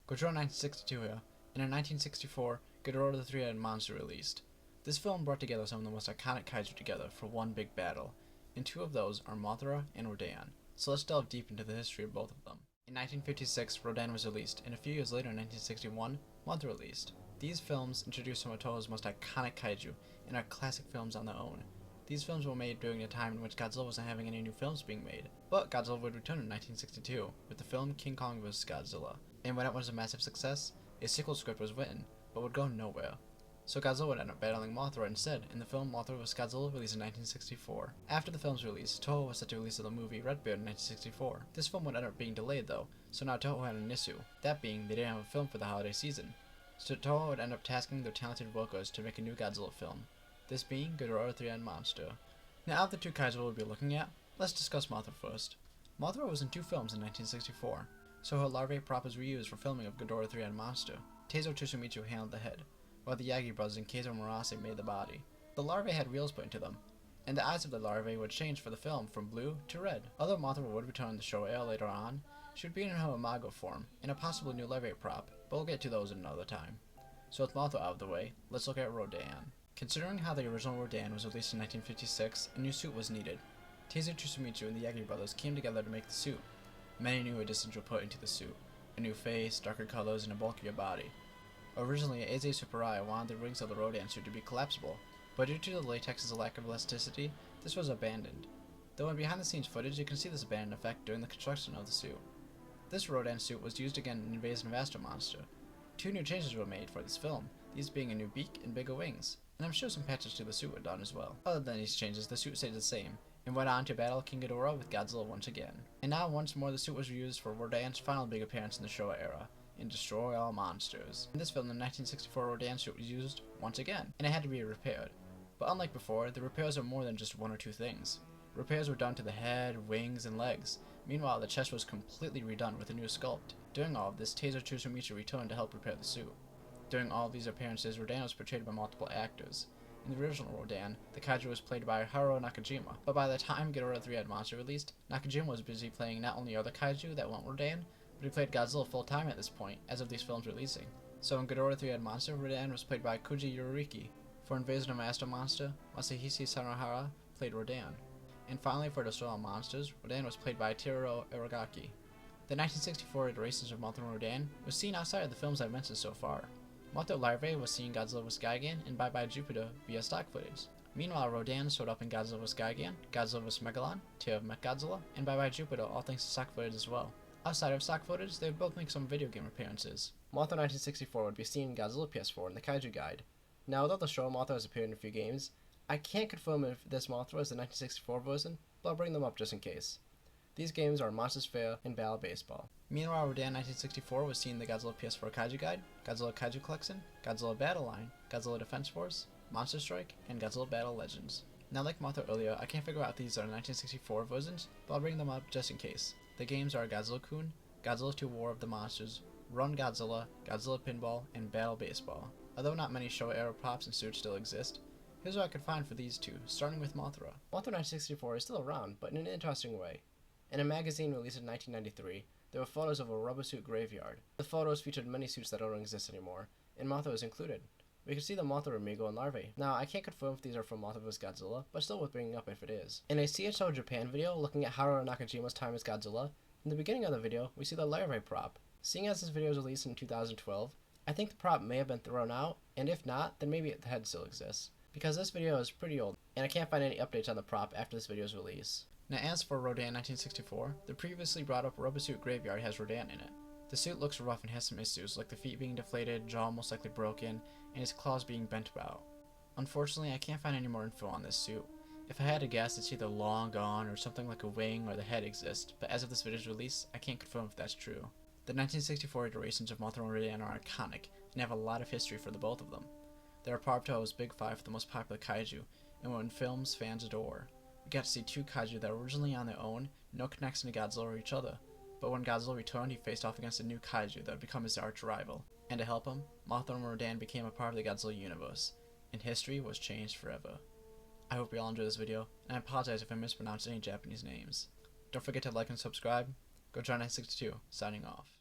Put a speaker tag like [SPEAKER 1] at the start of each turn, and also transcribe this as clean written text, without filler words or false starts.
[SPEAKER 1] Godzilla 1962 here, and in 1964, Ghidorah the Three-Headed Monster released. This film brought together some of the most iconic kaiju together for one big battle, and two of those are Mothra and Rodan, so let's delve deep into the history of both of them. In 1956, Rodan was released, and a few years later in 1961, Mothra released. These films introduced some of Toho's most iconic kaiju, and are classic films on their own. These films were made during a time in which Godzilla wasn't having any new films being made, but Godzilla would return in 1962 with the film King Kong vs. Godzilla, and when it was a massive success, a sequel script was written, but would go nowhere. So Godzilla would end up battling Mothra instead in the film Mothra vs. Godzilla released in 1964. After the film's release, Toho was set to release the movie Red Beard in 1964. This film would end up being delayed though, so now Toho had an issue, that being they didn't have a film for the holiday season. So Toho would end up tasking their talented workers to make a new Godzilla film, this being Ghidorah the Three-Headed Monster. Now of the two kaiju we'll be looking at, let's discuss Mothra first. Mothra was in two films in 1964, so her larvae prop was reused for filming of Ghidorah the Three-Headed Monster. Teizo Tsushimizu handled the head, while the Yagi brothers and Keizo Murase made the body. The larvae had wheels put into them, and the eyes of the larvae would change for the film from blue to red. Although Mothra would return in the show era later on, she would be in her imago form, in a possible new larvae prop, but we'll get to those in another time. So with Mothra out of the way, let's look at Rodan. Considering how the original Rodan was released in 1956, a new suit was needed. Teizo Tsushimizu and the Yagi brothers came together to make the suit. Many new additions were put into the suit, a new face, darker colors, and a bulkier body. Originally, Eze Tsuburaya wanted the rings of the Rodan suit to be collapsible, but due to the latex's lack of elasticity, this was abandoned. Though in behind-the-scenes footage, you can see this abandoned effect during the construction of the suit. This Rodan suit was used again in Invasion of Astro Monster. Two new changes were made for this film, these being a new beak and bigger wings, and I'm sure some patches to the suit were done as well. Other than these changes, the suit stayed the same, and went on to battle King Ghidorah with Godzilla once again. And now once more the suit was reused for Rodan's final big appearance in the Showa era, in Destroy All Monsters. In this film, the 1964 Rodan suit was used once again, and it had to be repaired. But unlike before, the repairs are more than just one or two things. Repairs were done to the head, wings, and legs. Meanwhile, the chest was completely redone with a new sculpt. During all of this, Teizo Tsushimizu returned to help repair the suit. During all of these appearances, Rodan was portrayed by multiple actors. In the original Rodan, the kaiju was played by Haruo Nakajima, but by the time Ghidorah the Three-Headed Monster released, Nakajima was busy playing not only other kaiju that weren't Rodan, but he played Godzilla full-time at this point, as of these films releasing. So in Ghidorah the Three-Headed Monster, Rodan was played by Koji Yoriki. For Invasion of Astro Monster, Masahisa Sanohara played Rodan. And finally for Destroy All Monsters, Rodan was played by Teruo Aragaki. The 1964 iterations of Mothra and Rodan was seen outside of the films I've mentioned so far. Mothra larvae was seen in Godzilla vs. Gigan and Bye Bye Jupiter via stock footage. Meanwhile, Rodan showed up in Godzilla vs. Gigan, Godzilla vs. Megalon, Tear of Mechagodzilla, and Bye Bye Jupiter, all thanks to stock footage as well. Outside of stock footage, they would both make some video game appearances. Mothra 1964 would be seen in Godzilla PS4 in the Kaiju Guide. Now, although the show Mothra has appeared in a few games, I can't confirm if this Mothra is the 1964 version, but I'll bring them up just in case. These games are Monsters Fair and Battle Baseball. Meanwhile, Rodan 1964 was seen in the Godzilla PS4 Kaiju Guide, Godzilla Kaiju Collection, Godzilla Battle Line, Godzilla Defense Force, Monster Strike, and Godzilla Battle Legends. Now, like Mothra earlier, I can't figure out if these are 1964 versions, but I'll bring them up just in case. The games are Godzilla-kun, Godzilla 2 War of the Monsters, Run Godzilla, Godzilla Pinball, and Battle Baseball. Although not many Showa-era props and suits still exist, here's what I could find for these two, starting with Mothra. Mothra 1964 is still around, but in an interesting way. In a magazine released in 1993, there were photos of a rubber suit graveyard. The photos featured many suits that don't exist anymore, and Mothra was included. We can see the Mothra Amigo and larvae. Now, I can't confirm if these are from Mothra vs. Godzilla, but still worth bringing up if it is. In a CHO Japan video looking at Haruo Nakajima's time as Godzilla, in the beginning of the video, we see the larvae prop. Seeing as this video was released in 2012, I think the prop may have been thrown out, and if not, then maybe the head still exists. Because this video is pretty old, and I can't find any updates on the prop after this video's release. Now as for Rodan 1964, the previously brought up rubber suit graveyard has Rodan in it. The suit looks rough and has some issues, like the feet being deflated, jaw most likely broken, and his claws being bent about. Unfortunately, I can't find any more info on this suit. If I had to guess, it's either long gone or something like a wing or the head exists, but as of this video's release, I can't confirm if that's true. The 1964 iterations of Mothra and Rodan are iconic, and have a lot of history for the both of them. They are part of Toho's Big Five for the most popular kaiju, and were in films fans adore. We got to see two kaiju that were originally on their own, no connection to Godzilla or each other, but when Godzilla returned, he faced off against a new kaiju that would become his arch rival. And to help him, Mothra and Rodan became a part of the Godzilla universe, and history was changed forever. I hope you all enjoyed this video, and I apologize if I mispronounced any Japanese names. Don't forget to like and subscribe. Godzilla 962, signing off.